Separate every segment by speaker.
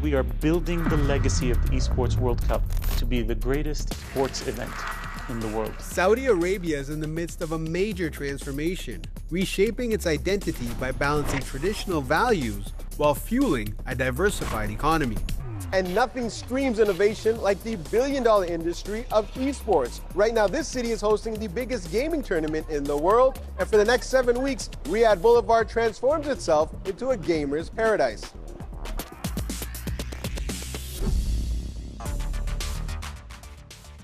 Speaker 1: we are building the legacy of the Esports World Cup to be the greatest sports event in the world.
Speaker 2: Saudi Arabia is in the midst of a major transformation, reshaping its identity by balancing traditional values while fueling a diversified economy.
Speaker 3: And nothing screams innovation like the billion-dollar industry of esports. Right now, this city is hosting the biggest gaming tournament in the world, and for the next 7 weeks, Riyadh Boulevard transforms itself into a gamer's paradise.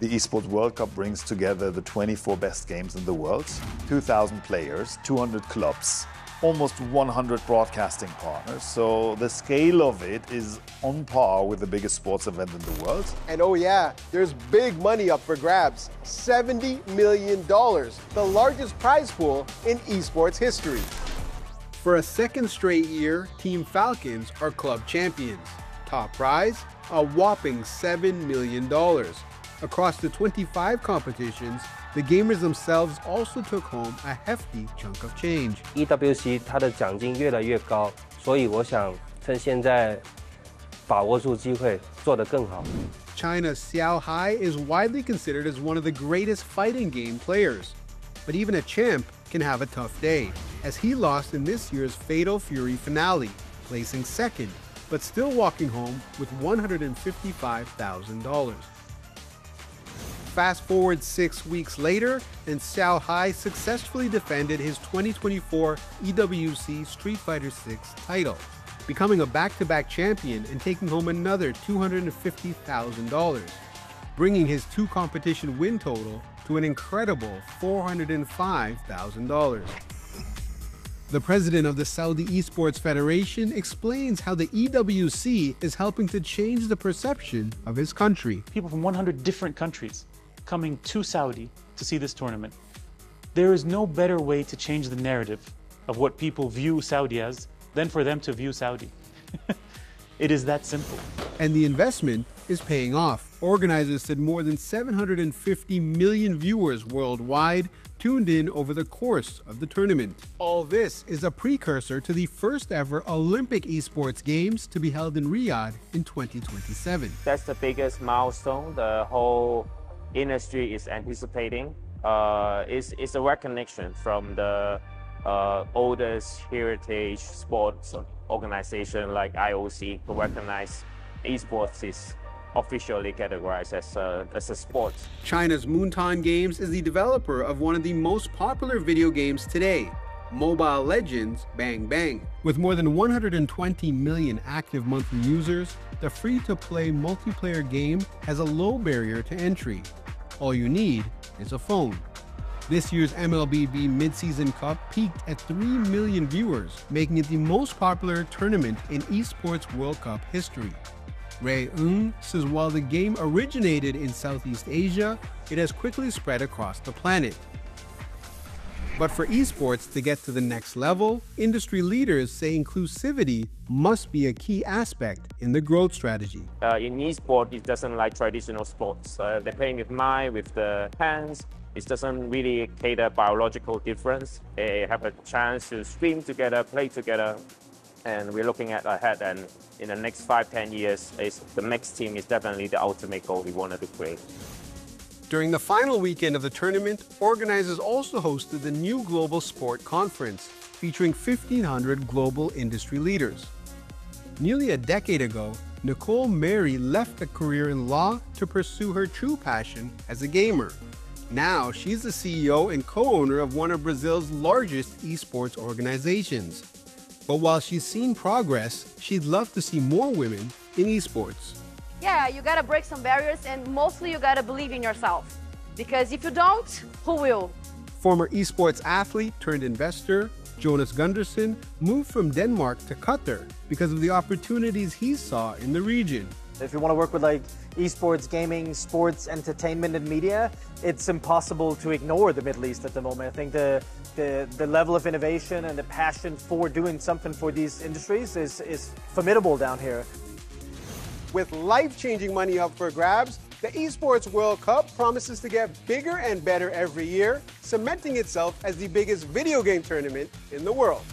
Speaker 4: The Esports World Cup brings together the 24 best games in the world, 2,000 players, 200 clubs, almost 100 broadcasting partners. So the scale of it is on par with the biggest sports event in the world.
Speaker 3: And oh yeah, there's big money up for grabs. $70 million, the largest prize pool in esports history.
Speaker 2: For a second straight year, Team Falcons are club champions. Top prize, a whopping $7 million. Across the 25 competitions, the gamers themselves also took home a hefty chunk of change.
Speaker 5: EWC 它的奖金越来越高，所以我想趁现在把握住机会，做得更好。
Speaker 2: Chinas Xiaohai is widely considered as one of the greatest fighting game players. But even a champ can have a tough day, as he lost in this year's Fatal Fury finale, placing second, but still walking home with $155,000. Fast forward 6 weeks later, and Xiaohai successfully defended his 2024 EWC Street Fighter VI title, becoming a back-to-back champion and taking home another $250,000, bringing his two-competition win total to an incredible $405,000. The president of the Saudi Esports Federation explains how the EWC is helping to change the perception of his country.
Speaker 1: People from 100 different countries coming to Saudi to see this tournament. There is no better way to change the narrative of what people view Saudi as than for them to view Saudi. It is that simple.
Speaker 2: And the investment is paying off. Organizers said more than 750 million viewers worldwide tuned in over the course of the tournament. All this is a precursor to the first ever Olympic esports games to be held in Riyadh in 2027.
Speaker 6: That's the biggest milestone the whole industry is anticipating. It's a recognition from the oldest heritage sports organization like IOC to recognize esports is officially categorized as a sport.
Speaker 2: China's Moonton Games is the developer of one of the most popular video games today, Mobile Legends Bang Bang. With more than 120 million active monthly users, the free-to-play multiplayer game has a low barrier to entry. All you need is a phone. This year's MLBB Mid-Season Cup peaked at 3 million viewers, making it the most popular tournament in Esports World Cup history. Ray Ng says while the game originated in Southeast Asia, it has quickly spread across the planet. But for esports to get to the next level, industry leaders say inclusivity must be a key aspect in the growth strategy.
Speaker 6: In esports, it doesn't like traditional sports. They're playing with mind, with the hands. It doesn't really cater biological difference. They have a chance to stream together, play together. And we're looking at ahead, and in the next 5-10 years, the next team is definitely the ultimate goal we wanted to create.
Speaker 2: During the final weekend of the tournament, organizers also hosted the new Global Sport Conference, featuring 1,500 global industry leaders. Nearly a decade ago, Nicole Mary left a career in law to pursue her true passion as a gamer. Now, she's the CEO and co-owner of one of Brazil's largest esports organizations. But while she's seen progress, she'd love to see more women in esports.
Speaker 7: Yeah, you gotta break some barriers, and mostly you gotta believe in yourself. Because if you don't, who will?
Speaker 2: Former esports athlete turned investor Jonas Gunderson moved from Denmark to Qatar because of the opportunities he saw in the region.
Speaker 8: If you want to work with like esports, gaming, sports, entertainment, and media, it's impossible to ignore the Middle East at the moment. I think the level of innovation and the passion for doing something for these industries is formidable down here.
Speaker 3: With life-changing money up for grabs, the Esports World Cup promises to get bigger and better every year, cementing itself as the biggest video game tournament in the world.